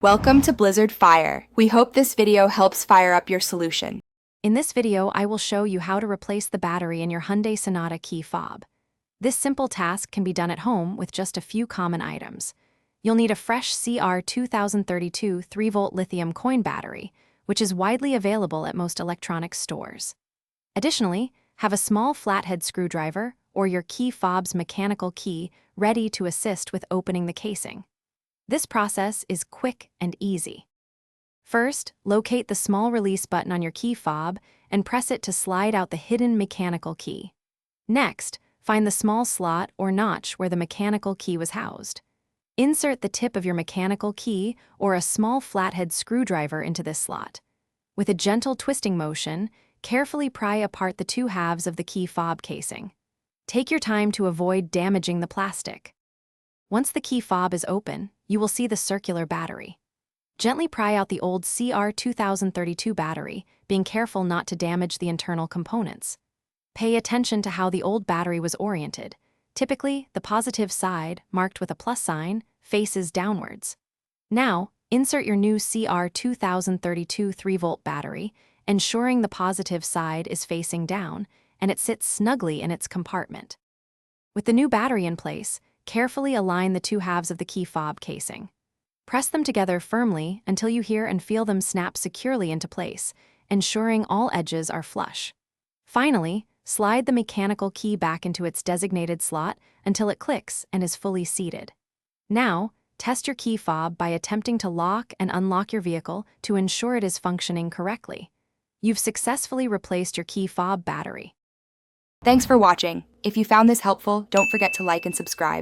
Welcome to Blizzard Fire. We hope this video helps fire up your solution. In this video, I will show you how to replace the battery in your Hyundai Sonata key fob. This simple task can be done at home with just a few common items. You'll need a fresh CR2032 3-volt lithium coin battery, which is widely available at most electronics stores. Additionally, have a small flathead screwdriver or your key fob's mechanical key ready to assist with opening the casing. This process is quick and easy. First, locate the small release button on your key fob and press it to slide out the hidden mechanical key. Next, find the small slot or notch where the mechanical key was housed. Insert the tip of your mechanical key or a small flathead screwdriver into this slot. With a gentle twisting motion, carefully pry apart the two halves of the key fob casing. Take your time to avoid damaging the plastic. Once the key fob is open, you will see the circular battery. Gently pry out the old CR2032 battery, being careful not to damage the internal components. Pay attention to how the old battery was oriented. Typically, the positive side, marked with a plus sign, faces downwards. Now, insert your new CR2032 3-volt battery, ensuring the positive side is facing down and it sits snugly in its compartment. With the new battery in place, carefully align the two halves of the key fob casing. Press them together firmly until you hear and feel them snap securely into place, ensuring all edges are flush. Finally, slide the mechanical key back into its designated slot until it clicks and is fully seated. Now, test your key fob by attempting to lock and unlock your vehicle to ensure it is functioning correctly. You've successfully replaced your key fob battery. Thanks for watching. If you found this helpful, don't forget to like and subscribe.